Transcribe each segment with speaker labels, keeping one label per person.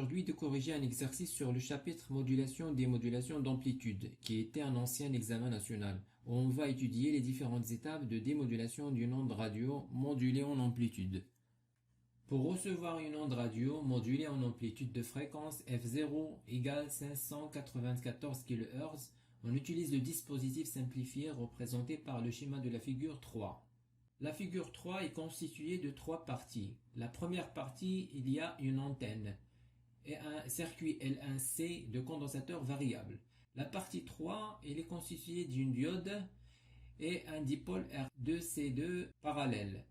Speaker 1: aujourd'hui de corriger un exercice sur le chapitre modulation des modulations d'amplitude, qui était un ancien examen national, où on va étudier les différentes étapes de démodulation d'une onde radio modulée en amplitude. Pour recevoir une onde radio modulée en amplitude de fréquence F0 égale 594 kHz, on utilise le dispositif simplifié représenté par le schéma de la figure 3. La figure 3 est constituée de trois parties. La première partie, il y a une antenne et un circuit L1C de condensateur variable. La partie 3, elle est constituée d'une diode et un dipôle R2C2 parallèle.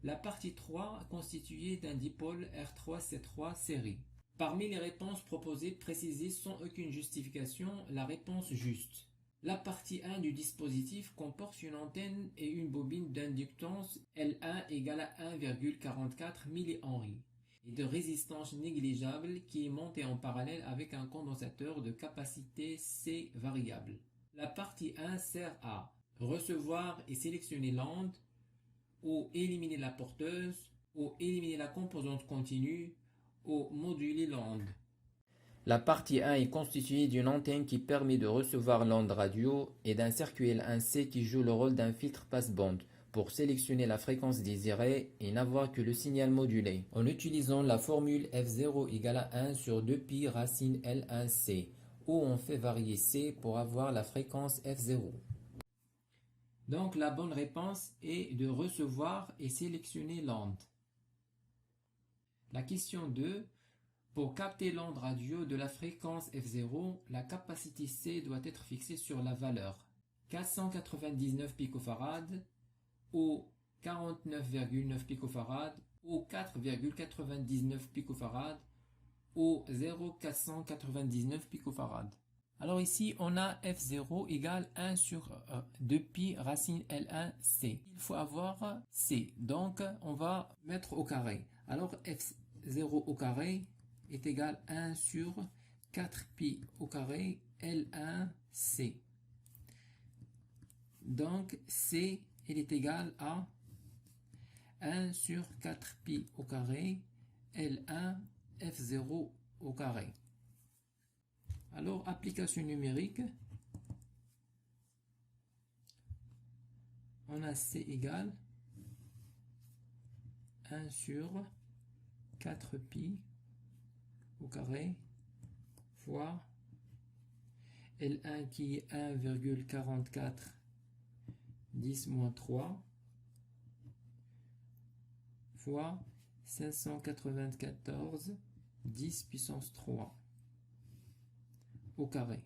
Speaker 1: La partie 3 est constituée d'un dipôle R3C3 série. Parmi les réponses proposées, précisez sans aucune justification la réponse juste. La partie 1 du dispositif comporte une antenne et une bobine d'inductance L1 égale à 1,44 mH et de résistance négligeable qui est montée en parallèle avec un condensateur de capacité C variable. La partie 1 sert à recevoir et sélectionner l'onde, ou éliminer la porteuse, ou éliminer la composante continue, ou moduler l'onde. La partie 1 est constituée d'une antenne qui permet de recevoir l'onde radio et d'un circuit L1C qui joue le rôle d'un filtre passe-bande pour sélectionner la fréquence désirée et n'avoir que le signal modulé, en utilisant la formule F0 égale à 1 sur 2pi racine L1C, où on fait varier C pour avoir la fréquence F0. Donc la bonne réponse est de recevoir et sélectionner l'onde. La question 2. Pour capter l'onde radio de la fréquence F0, la capacité C doit être fixée sur la valeur 499 picofarad ou 49,9 picofarad ou 4,99 picofarad ou 0,499 picofarad. Alors ici, on a F0 égale 1 sur 2pi racine L1C. Il faut avoir C, donc on va mettre au carré. Alors F0 au carré est égal à 1 sur 4pi au carré L1C. Donc C, il est égal à 1 sur 4pi au carré L1 F0 au carré. Alors, application numérique, on a C égale 1 sur 4pi au carré fois L1 qui est 1,44 10-3 fois 594 10 puissance 3 au carré.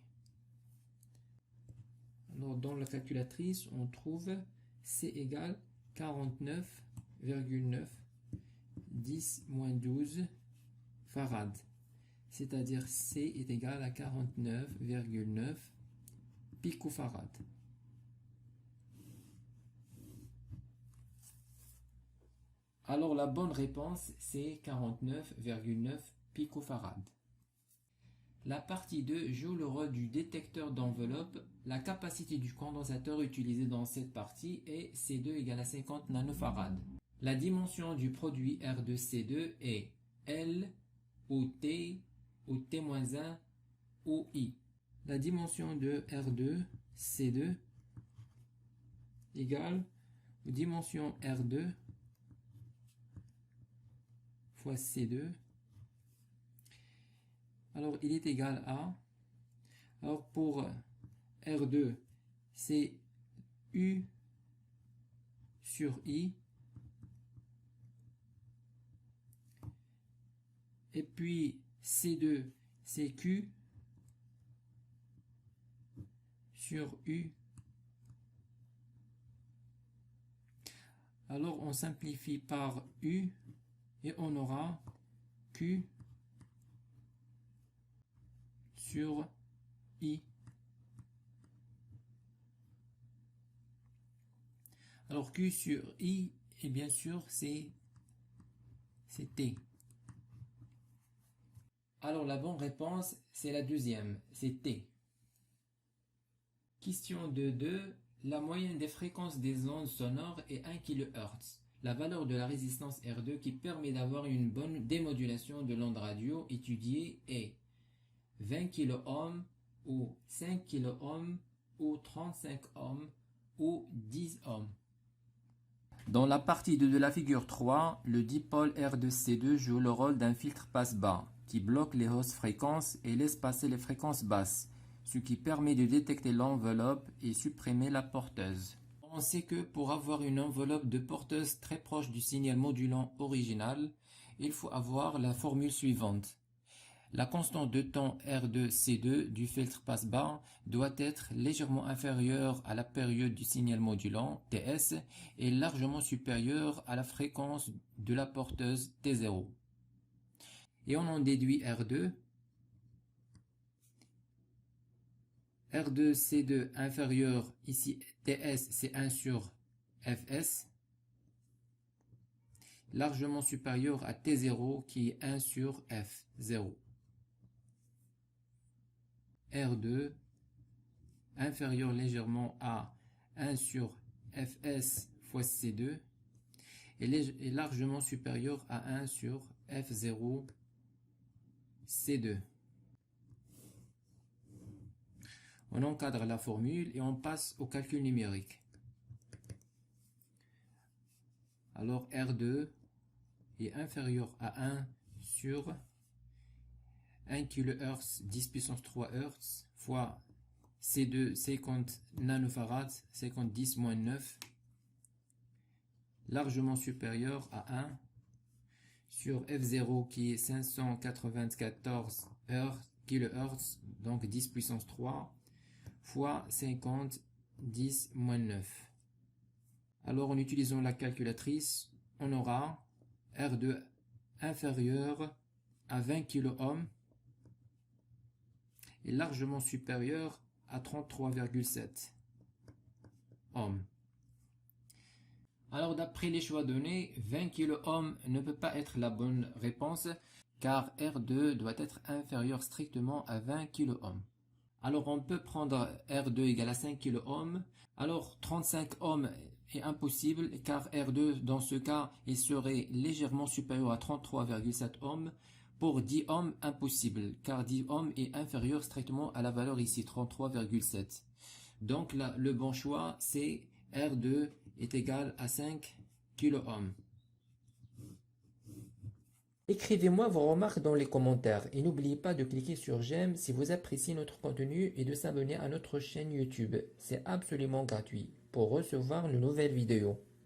Speaker 1: Alors dans la calculatrice, on trouve C égale 49,9 10-12 farad. C'est-à-dire C est égal à 49,9 picofarad. Alors la bonne réponse, c'est 49,9 picofarad. La partie 2 joue le rôle du détecteur d'enveloppe. La capacité du condensateur utilisé dans cette partie est C2 égale à 50 nanofarad. La dimension du produit R2C2 est L ou T ou T-1 ou I. La dimension de R2C2 égale dimension R2 fois C2. Alors, il est égal à, alors pour R2, c'est U sur I, et puis C2, c'est Q sur U. Alors, on simplifie par U, et on aura Q sur I. Alors Q sur I, et bien sûr, c'est T. Alors la bonne réponse, c'est la deuxième, c'est T. Question 2.2. La moyenne des fréquences des ondes sonores est 1 kHz. la valeur de la résistance R2 qui permet d'avoir une bonne démodulation de l'onde radio étudiée est 20 kΩ ou 5 kΩ ou 35 ohms ou 10 ohms. Dans la partie 2 de la figure 3, le dipôle R2C2 joue le rôle d'un filtre passe-bas qui bloque les hausses fréquences et laisse passer les fréquences basses, ce qui permet de détecter l'enveloppe et supprimer la porteuse. On sait que pour avoir une enveloppe de porteuse très proche du signal modulant original, il faut avoir la formule suivante. La constante de temps R2C2 du filtre passe-bas doit être légèrement inférieure à la période du signal modulant TS et largement supérieure à la fréquence de la porteuse T0. Et on en déduit R2. R2C2 inférieur, ici TS c'est 1 sur Fs, largement supérieur à T0 qui est 1 sur F0. R2 inférieur légèrement à 1 sur Fs fois C2 et largement supérieur à 1 sur F0 C2. On encadre la formule et on passe au calcul numérique. Alors R2 est inférieur à 1 sur 1 kHz 10 puissance 3 Hz fois C2 50 nanofarads 50 10 moins 9 largement supérieur à 1 sur F0 qui est 594 kHz donc 10 puissance 3 fois 50 10 moins 9. Alors en utilisant la calculatrice, on aura R2 inférieur à 20 kΩ est largement supérieur à 33,7 ohms. Alors d'après les choix donnés, 20 kΩ ne peut pas être la bonne réponse car R2 doit être inférieur strictement à 20 kΩ. Alors on peut prendre R2 égale à 5 kΩ, alors 35 ohms est impossible car R2 dans ce cas il serait légèrement supérieur à 33,7 ohms. Pour 10 ohms, impossible, car 10 ohms est inférieur strictement à la valeur ici, 33,7. Donc là, le bon choix, c'est R2 est égal à 5 kΩ. Écrivez-moi vos remarques dans les commentaires et n'oubliez pas de cliquer sur j'aime si vous appréciez notre contenu et de s'abonner à notre chaîne YouTube. C'est absolument gratuit pour recevoir de nouvelles vidéos.